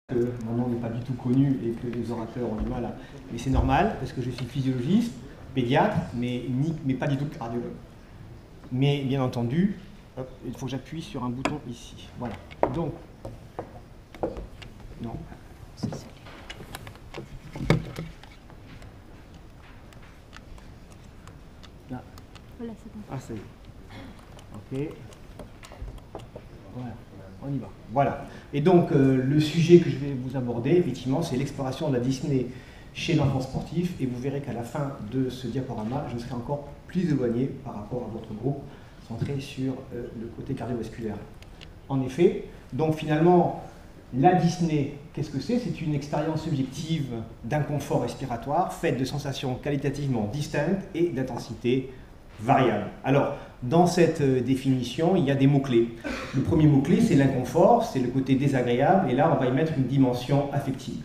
Que mon nom n'est pas du tout connu et que les orateurs ont du mal à... Mais c'est normal, parce que je suis physiologiste, pédiatre, mais pas du tout cardiologue. Mais bien entendu, hop, il faut que j'appuie sur un bouton ici. Voilà. Donc, non. Là. Voilà, c'est bon. Ah, ça y est. Ok. Voilà. On y va. Voilà. Et donc, le sujet que je vais vous aborder, effectivement, c'est l'exploration de la dyspnée chez l'enfant sportif. Et vous verrez qu'à la fin de ce diaporama, je serai encore plus éloigné par rapport à votre groupe, centré sur le côté cardiovasculaire. En effet, donc finalement, la dyspnée, qu'est-ce que c'est? C'est une expérience subjective d'inconfort respiratoire, faite de sensations qualitativement distinctes et d'intensité variable. Alors, dans cette définition, il y a des mots-clés. Le premier mot-clé, c'est l'inconfort, c'est le côté désagréable, et là, on va y mettre une dimension affective.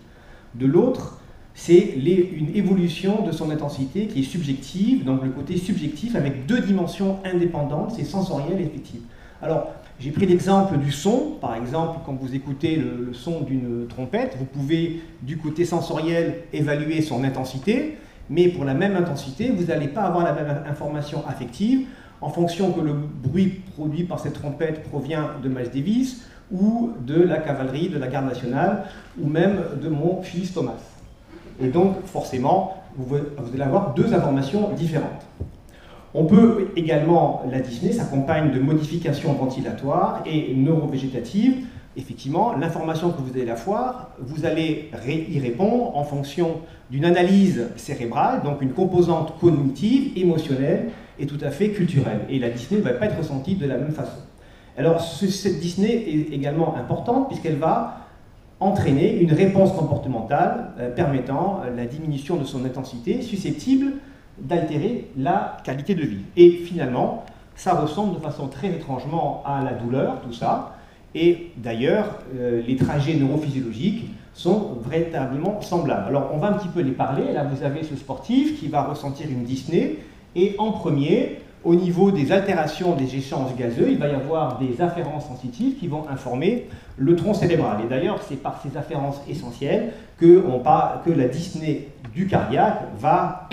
De l'autre, c'est une évolution de son intensité qui est subjective, donc le côté subjectif avec deux dimensions indépendantes, c'est sensoriel et affectif. Alors, j'ai pris l'exemple du son, par exemple, quand vous écoutez le son d'une trompette, vous pouvez, du côté sensoriel, évaluer son intensité, mais pour la même intensité, vous n'allez pas avoir la même information affective en fonction que le bruit produit par cette trompette provient de Miles Davis ou de la cavalerie de la garde nationale ou même de mon fils Thomas. Et donc, forcément, vous allez avoir deux informations différentes. On peut également, la dyspnée s'accompagne de modifications ventilatoires et neurovégétatives. Effectivement, l'information que vous allez avoir, vous allez y répondre en fonction d'une analyse cérébrale, donc une composante cognitive, émotionnelle et tout à fait culturelle. Et la dyspnée ne va pas être ressentie de la même façon. Alors, cette dyspnée est également importante puisqu'elle va entraîner une réponse comportementale permettant la diminution de son intensité, susceptible d'altérer la qualité de vie. Et finalement, ça ressemble de façon très étrangement à la douleur, tout ça. Et d'ailleurs, les trajets neurophysiologiques sont véritablement semblables. Alors, on va un petit peu les parler. Là, vous avez ce sportif qui va ressentir une dyspnée. Et en premier, au niveau des altérations des échanges gazeux, il va y avoir des afférences sensitives qui vont informer le tronc cérébral. Et d'ailleurs, c'est par ces afférences essentielles que la dyspnée du cardiaque va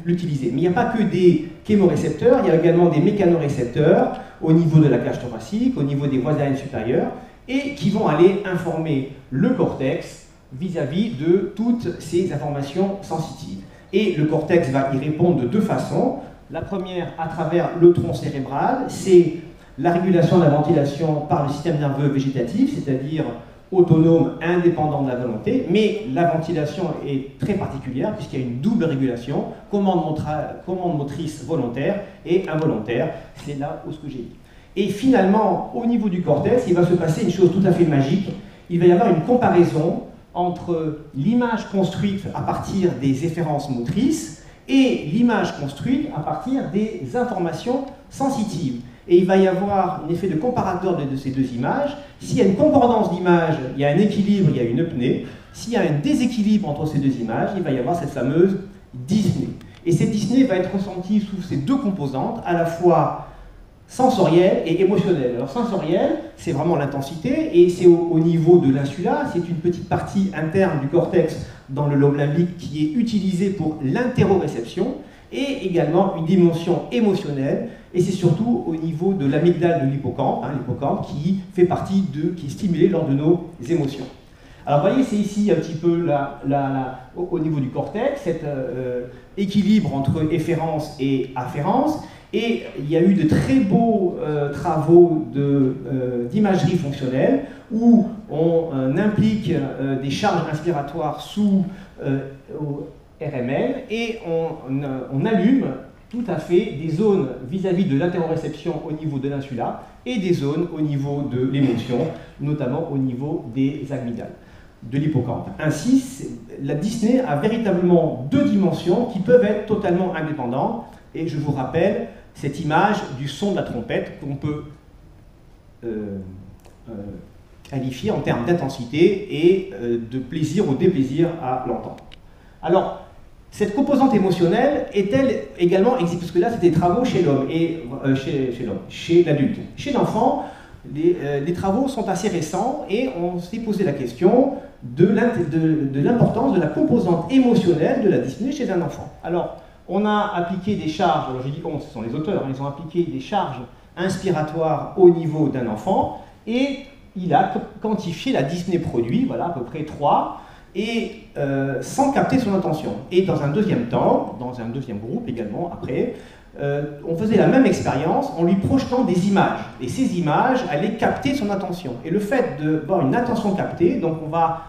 l'utiliser. Mais il n'y a pas que des chémorécepteurs, il y a également des mécanorécepteurs au niveau de la cage thoracique, au niveau des voies aériennes supérieures, et qui vont aller informer le cortex vis-à-vis de toutes ces informations sensitives. Et le cortex va y répondre de deux façons. La première, à travers le tronc cérébral, c'est la régulation de la ventilation par le système nerveux végétatif, c'est-à-dire autonome, indépendant de la volonté, mais la ventilation est très particulière puisqu'il y a une double régulation, commande motrice volontaire et involontaire, c'est là où ce que j'ai dit. Et finalement, au niveau du cortex, il va se passer une chose tout à fait magique, il va y avoir une comparaison entre l'image construite à partir des efférences motrices et l'image construite à partir des informations sensitives. Et il va y avoir un effet de comparateur de ces deux images. S'il y a une concordance d'images, il y a un équilibre, il y a une apnée. S'il y a un déséquilibre entre ces deux images, il va y avoir cette fameuse dyspnée. Et cette dyspnée va être ressentie sous ces deux composantes, à la fois sensorielle et émotionnelle. Alors sensorielle, c'est vraiment l'intensité, et c'est au niveau de l'insula, c'est une petite partie interne du cortex dans le lobe limbique qui est utilisée pour l'interoréception, et également une dimension émotionnelle, et c'est surtout au niveau de l'amygdale de l'hippocampe, l'hippocampe qui fait partie qui est stimulé lors de nos émotions. Alors vous voyez, c'est ici un petit peu au niveau du cortex, cet équilibre entre efférence et afférence, et il y a eu de très beaux travaux d'imagerie fonctionnelle où on implique des charges inspiratoires sous RML et on allume tout à fait des zones vis-à-vis de l'interoréception au niveau de l'insula et des zones au niveau de l'émotion, notamment au niveau des amygdales, de l'hippocampe. Ainsi, la dyspnée a véritablement deux dimensions qui peuvent être totalement indépendantes. Et je vous rappelle cette image du son de la trompette qu'on peut qualifier en termes d'intensité et de plaisir ou déplaisir à l'entendre. Alors, cette composante émotionnelle est-elle également, parce que là c'était des travaux chez l'homme et chez l'adulte. Chez l'enfant, les travaux sont assez récents et on s'est posé la question de l'importance de la composante émotionnelle de la dyspnée chez un enfant. Alors, on a appliqué des charges, alors je dis on, ce sont les auteurs, ils ont appliqué des charges inspiratoires au niveau d'un enfant et il a quantifié la dyspnée produit, voilà à peu près 3, et sans capter son attention. Et dans un deuxième temps, dans un deuxième groupe également, après, on faisait la même expérience en lui projetant des images. Et ces images allaient capter son attention. Et le fait d'avoir une attention captée, donc on va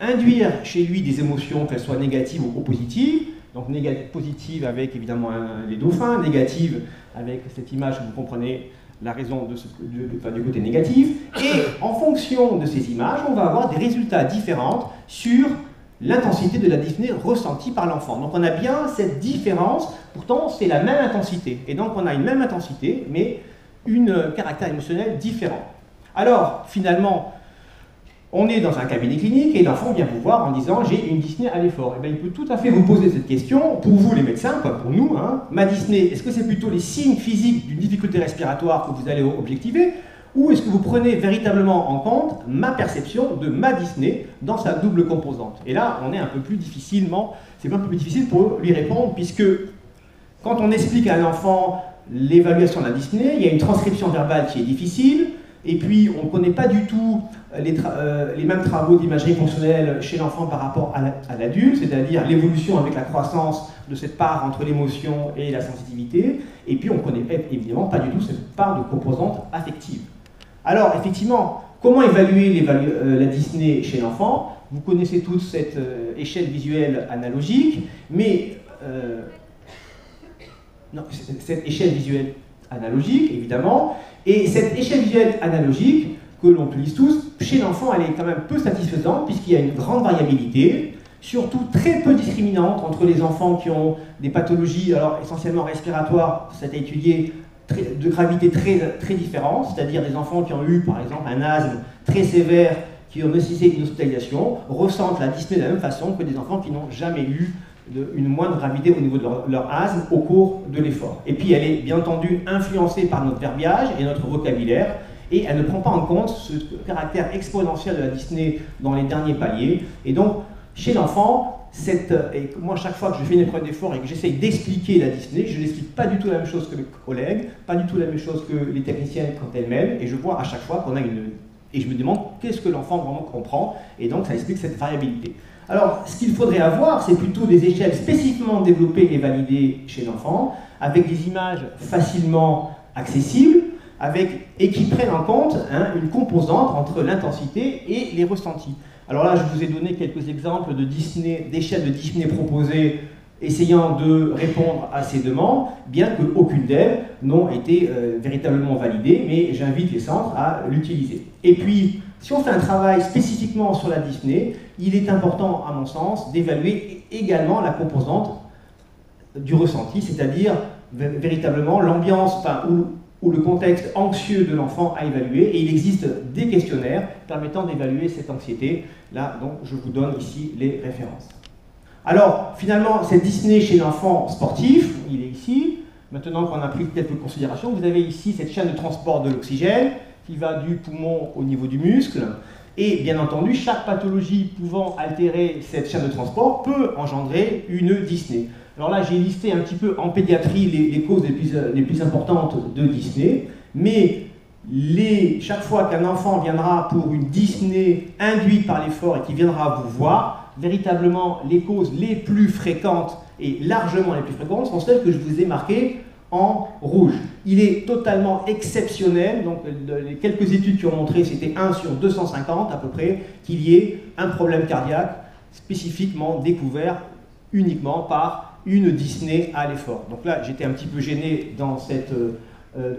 induire chez lui des émotions, qu'elles soient négatives ou positives. Donc positive avec évidemment les dauphins, négative avec cette image, vous comprenez la raison du côté négatif. Et en fonction de ces images, on va avoir des résultats différents sur l'intensité de la dyspnée ressentie par l'enfant. Donc on a bien cette différence, pourtant c'est la même intensité. Et donc on a une même intensité, mais un caractère émotionnel différent. Alors finalement, on est dans un cabinet clinique et l'enfant vient vous voir en disant « j'ai une dyspnée à l'effort ». Eh bien, il peut tout à fait vous poser cette question, pour vous les médecins, pas pour nous. Hein. Ma dyspnée, est-ce que c'est plutôt les signes physiques d'une difficulté respiratoire que vous allez objectiver, ou est-ce que vous prenez véritablement en compte ma perception de ma dyspnée dans sa double composante? Et là, on est un peu plus difficilement, c'est un peu plus difficile pour lui répondre, puisque quand on explique à un enfant l'évaluation de la dyspnée, il y a une transcription verbale qui est difficile, et puis on ne connaît pas du tout les mêmes travaux d'imagerie fonctionnelle chez l'enfant par rapport à l'adulte, c'est-à-dire l'évolution avec la croissance de cette part entre l'émotion et la sensibilité, et puis on ne connaît évidemment pas du tout cette part de composante affective. Alors effectivement, comment évaluer la dyspnée chez l'enfant? Vous connaissez toute cette échelle visuelle analogique, mais non, cette échelle visuelle analogique, évidemment, et cette échelle visuelle analogique, que l'on utilise tous, chez l'enfant, elle est quand même peu satisfaisante, puisqu'il y a une grande variabilité, surtout très peu discriminante entre les enfants qui ont des pathologies, alors essentiellement respiratoires, ça a été étudié, de gravité très différente, c'est-à-dire des enfants qui ont eu, par exemple, un asthme très sévère, qui ont nécessité une hospitalisation, ressentent la dyspnée de la même façon que des enfants qui n'ont jamais eu une moindre gravité au niveau de leur asthme au cours de l'effort. Et puis elle est bien entendu influencée par notre verbiage et notre vocabulaire, et elle ne prend pas en compte ce caractère exponentiel de la dyspnée dans les derniers paliers. Et donc, chez l'enfant, et moi, chaque fois que je fais une épreuve d'effort et que j'essaye d'expliquer la dyspnée, je n'explique pas du tout la même chose que mes collègues, pas du tout la même chose que les techniciennes quand elles mêlent, et je vois à chaque fois qu'on a et je me demande qu'est-ce que l'enfant vraiment comprend, et donc ça explique cette variabilité. Alors, ce qu'il faudrait avoir, c'est plutôt des échelles spécifiquement développées et validées chez l'enfant, avec des images facilement accessibles, et qui prennent en compte une composante entre l'intensité et les ressentis. Alors là, je vous ai donné quelques exemples d'échelles de dyspnée proposées, essayant de répondre à ces demandes, bien qu'aucune d'elles n'ont été véritablement validées, mais j'invite les centres à l'utiliser. Et puis, si on fait un travail spécifiquement sur la dyspnée, il est important, à mon sens, d'évaluer également la composante du ressenti, c'est-à-dire véritablement l'ambiance, ou le contexte anxieux de l'enfant à évaluer, et il existe des questionnaires permettant d'évaluer cette anxiété. Là, donc, je vous donne ici les références. Alors, finalement, cette dyspnée chez l'enfant sportif, il est ici. Maintenant qu'on a pris quelques considérations, vous avez ici cette chaîne de transport de l'oxygène qui va du poumon au niveau du muscle. Et bien entendu, chaque pathologie pouvant altérer cette chaîne de transport peut engendrer une dyspnée. Alors là, j'ai listé un petit peu en pédiatrie les causes les plus importantes de dyspnée, mais chaque fois qu'un enfant viendra pour une dyspnée induite par l'effort et qui viendra vous voir, véritablement, les causes les plus fréquentes et largement les plus fréquentes sont celles que je vous ai marquées en rouge. Il est totalement exceptionnel, donc les quelques études qui ont montré, c'était 1 sur 250 à peu près, qu'il y ait un problème cardiaque spécifiquement découvert uniquement par une dyspnée à l'effort. Donc là, j'étais un petit peu gêné dans cette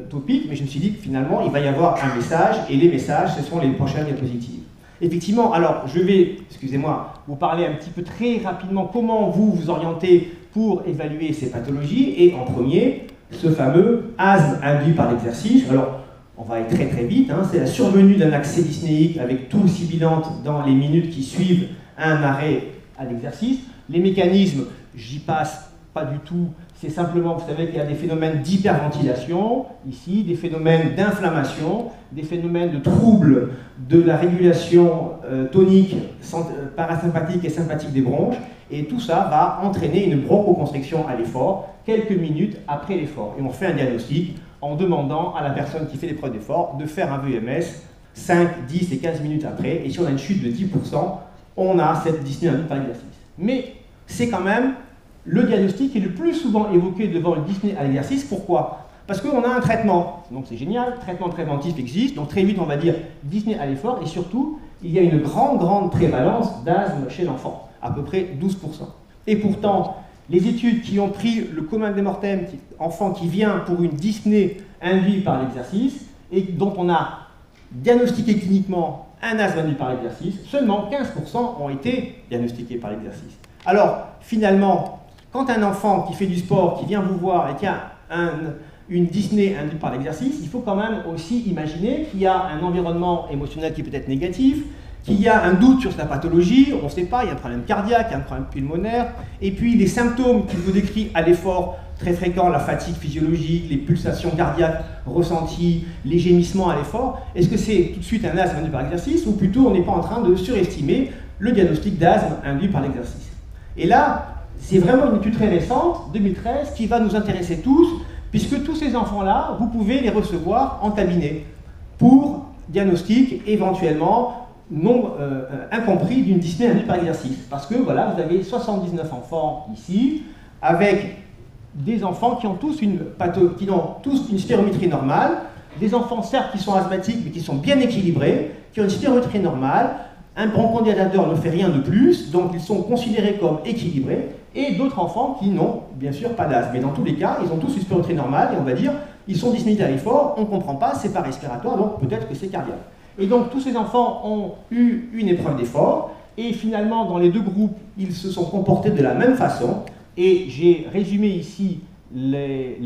topic, mais je me suis dit que finalement, il va y avoir un message, et les messages, ce sont les prochaines diapositives. Effectivement, alors je vais, excusez-moi, vous parler un petit peu très rapidement comment vous orientez pour évaluer ces pathologies, et en premier, ce fameux asthme induit par l'exercice. Alors, on va aller très très vite, c'est la survenue d'un accès dyspnéique avec tout sibilante dans les minutes qui suivent un arrêt à l'exercice. Les mécanismes, j'y passe pas du tout, c'est simplement, vous savez qu'il y a des phénomènes d'hyperventilation, ici, des phénomènes d'inflammation, des phénomènes de troubles de la régulation tonique, parasympathique et sympathique des bronches, et tout ça va entraîner une bronchoconstriction à l'effort, quelques minutes après l'effort. Et on fait un diagnostic en demandant à la personne qui fait l'épreuve d'effort de faire un VMS 5, 10 et 15 minutes après, et si on a une chute de 10%, on a cette dyspnée induite par l'exercice. Mais c'est quand même le diagnostic qui est le plus souvent évoqué devant une dyspnée à l'exercice. Pourquoi? Parce qu'on a un traitement, donc c'est génial, traitement préventif existe, donc très vite on va dire dyspnée à l'effort, et surtout, il y a une grande prévalence d'asthme chez l'enfant, à peu près 12%. Et pourtant, les études qui ont pris le commun des mortels, enfant qui vient pour une dyspnée induite par l'exercice, et dont on a diagnostiqué cliniquement un asthme induit par l'exercice, seulement 15% ont été diagnostiqués par l'exercice. Alors, finalement, quand un enfant qui fait du sport, qui vient vous voir et qui a une dyspnée induite par l'exercice, il faut quand même aussi imaginer qu'il y a un environnement émotionnel qui peut être négatif, qu'il y a un doute sur sa pathologie, on ne sait pas, il y a un problème cardiaque, il y a un problème pulmonaire, et puis les symptômes qu'il vous décrit à l'effort très fréquent, la fatigue physiologique, les pulsations cardiaques ressenties, les gémissements à l'effort, est-ce que c'est tout de suite un asthme induit par l'exercice, ou plutôt on n'est pas en train de surestimer le diagnostic d'asthme induit par l'exercice? Et là, c'est vraiment une étude très récente, 2013, qui va nous intéresser tous, puisque tous ces enfants-là, vous pouvez les recevoir en cabinet pour diagnostic éventuellement nombre incompris d'une dyspnée induite par l'exercice. Parce que voilà, vous avez 79 enfants ici, avec des enfants qui ont tous une spirométrie normale, des enfants certes qui sont asthmatiques mais qui sont bien équilibrés, qui ont une spirométrie normale, un bronchodilateur ne fait rien de plus, donc ils sont considérés comme équilibrés, et d'autres enfants qui n'ont bien sûr pas d'asthme. Mais dans tous les cas, ils ont tous une spirométrie normale, et on va dire, ils sont dyspnéiques à l'effort, on ne comprend pas, c'est pas respiratoire, donc peut-être que c'est cardiaque. Et donc tous ces enfants ont eu une épreuve d'effort, et finalement dans les deux groupes, ils se sont comportés de la même façon, et j'ai résumé ici les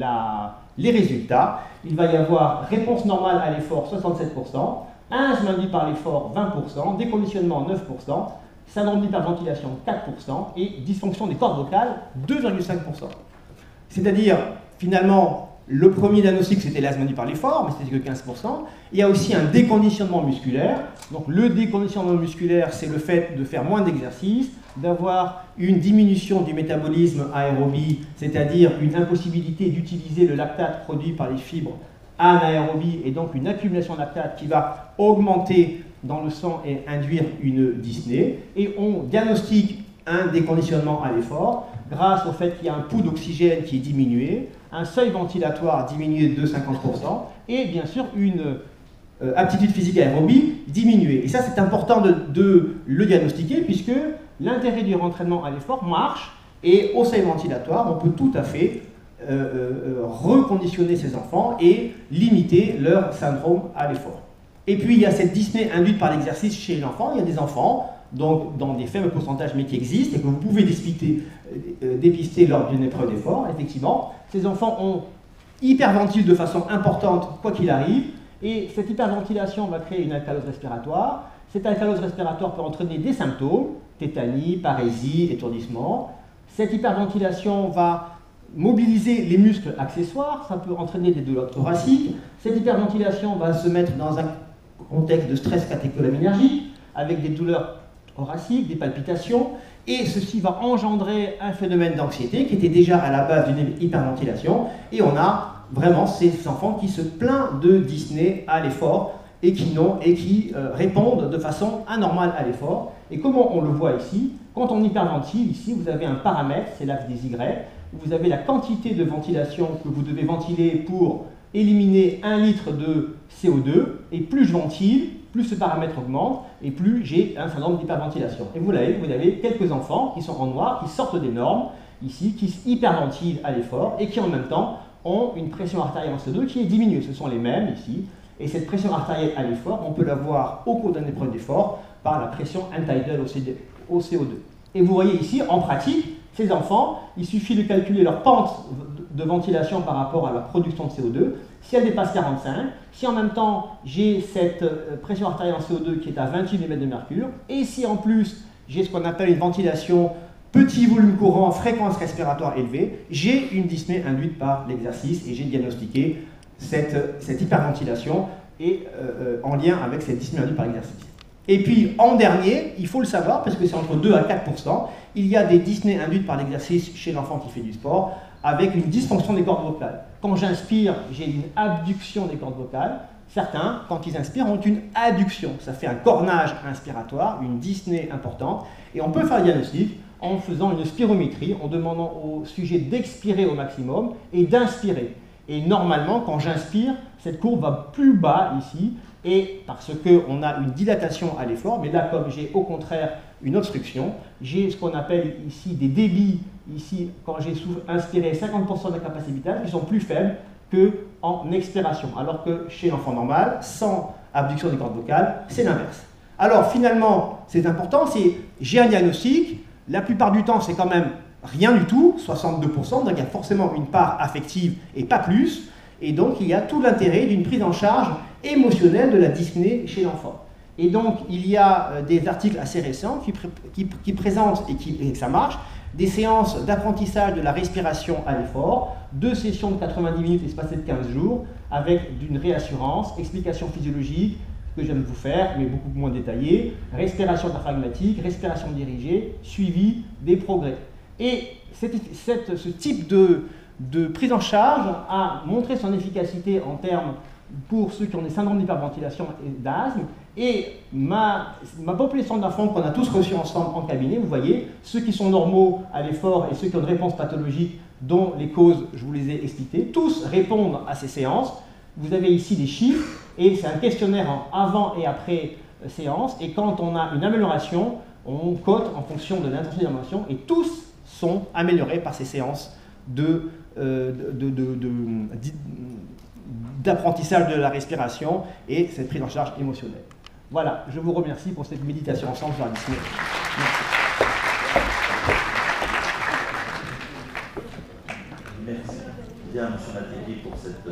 résultats. Il va y avoir réponse normale à l'effort 67%, asthme induit par l'effort 20%, déconditionnement 9%, syndrome d'hyperventilation 4% et dysfonction des cordes vocales 2,5%. C'est-à-dire, finalement, le premier diagnostic c'était l'asthme induit par l'effort, mais c'était que 15%. Il y a aussi un déconditionnement musculaire. Donc le déconditionnement musculaire, c'est le fait de faire moins d'exercice, d'avoir une diminution du métabolisme aérobie, c'est-à-dire une impossibilité d'utiliser le lactate produit par les fibres anaérobie, et donc une accumulation de lactate qui va augmenter dans le sang et induire une dyspnée. Et on diagnostique un déconditionnement à l'effort grâce au fait qu'il y a un pouls d'oxygène qui est diminué, un seuil ventilatoire diminué de 50%, et bien sûr une aptitude physique aérobie diminuée. Et ça, c'est important de le diagnostiquer, puisque l'intérêt du rentraînement à l'effort marche, et au seuil ventilatoire, on peut tout à fait reconditionner ces enfants et limiter leur syndrome à l'effort. Et puis, il y a cette dyspnée induite par l'exercice chez l'enfant. Il y a des enfants, donc dans des faibles pourcentages, mais qui existent, et que vous pouvez dépister lors d'une épreuve d'effort. Effectivement, ces enfants ont hyperventilent de façon importante, quoi qu'il arrive, et cette hyperventilation va créer une alcalose respiratoire. Cette alcalose respiratoire peut entraîner des symptômes, tétanie, parésie, étourdissement. Cette hyperventilation va mobiliser les muscles accessoires, ça peut entraîner des douleurs thoraciques. Cette hyperventilation va se mettre dans un contexte de stress catécholaminergique, avec des douleurs thoraciques, des palpitations, et ceci va engendrer un phénomène d'anxiété qui était déjà à la base d'une hyperventilation, et on a vraiment ces enfants qui se plaignent de dyspnée à l'effort, et qui répondent de façon anormale à l'effort. Et comment on le voit ici, quand on hyperventile, ici vous avez un paramètre, c'est l'axe des Y, vous avez la quantité de ventilation que vous devez ventiler pour éliminer 1 litre de CO2, et plus je ventile, plus ce paramètre augmente, et plus j'ai un syndrome d'hyperventilation. Et vous avez quelques enfants qui sont en noir, qui sortent des normes, ici, qui hyperventilent à l'effort, et qui en même temps ont une pression artérielle en CO2 qui est diminuée. Ce sont les mêmes ici, et cette pression artérielle à l'effort, on peut la voir au cours d'une épreuve d'effort par la pression end-tidal au CO2. Et vous voyez ici, en pratique, ces enfants, il suffit de calculer leur pente de ventilation par rapport à leur production de CO2. Si elle dépasse 45, si en même temps j'ai cette pression artérielle en CO2 qui est à 28 mm de mercure, et si en plus j'ai ce qu'on appelle une ventilation petit volume courant, fréquence respiratoire élevée, j'ai une dyspnée induite par l'exercice et j'ai diagnostiqué cette hyperventilation et en lien avec cette dyspnée induite par l'exercice. Et puis en dernier, il faut le savoir parce que c'est entre 2 à 4%, il y a des dyspnées induites par l'exercice chez l'enfant qui fait du sport avec une dysfonction des cordes vocales. Quand j'inspire, j'ai une abduction des cordes vocales. Certains, quand ils inspirent, ont une adduction. Ça fait un cornage inspiratoire, une dyspnée importante. Et on peut faire le diagnostic en faisant une spirométrie, en demandant au sujet d'expirer au maximum et d'inspirer. Et normalement, quand j'inspire, cette courbe va plus bas ici, et parce qu'on a une dilatation à l'effort, mais là, comme j'ai au contraire une obstruction, j'ai ce qu'on appelle ici des débits, ici, quand j'ai inspiré 50% de la capacité vitale, qui sont plus faibles qu'en expiration, alors que chez l'enfant normal, sans abduction des cordes vocales, c'est l'inverse. Alors finalement, c'est important, j'ai un diagnostic, la plupart du temps, c'est quand même rien du tout, 62%, donc il y a forcément une part affective et pas plus, et donc il y a tout l'intérêt d'une prise en charge émotionnelle de la dyspnée chez l'enfant. Et donc il y a des articles assez récents qui présentent, et ça marche, des séances d'apprentissage de la respiration à l'effort, 2 sessions de 90 minutes espacées de 15 jours, avec une réassurance, explication physiologique, que je viens de vous faire, mais beaucoup moins détaillée, respiration diaphragmatique, respiration dirigée, suivi des progrès. Et ce type de prise en charge a montré son efficacité en termes pour ceux qui ont des syndromes d'hyperventilation et d'asthme. Et ma population d'enfants qu'on a tous reçus ensemble en cabinet, vous voyez, ceux qui sont normaux à l'effort et ceux qui ont des réponses pathologiques dont les causes, je vous les ai expliquées, tous répondent à ces séances. Vous avez ici des chiffres et c'est un questionnaire en avant et après séance. Et quand on a une amélioration, on cote en fonction de l'intensité de l'amélioration et tous sont améliorés par ces séances d'apprentissage de la respiration et cette prise en charge émotionnelle. Voilà, je vous remercie pour cette méditation ensemble sur la dyspnée. Merci bien, M. Matéli, pour cette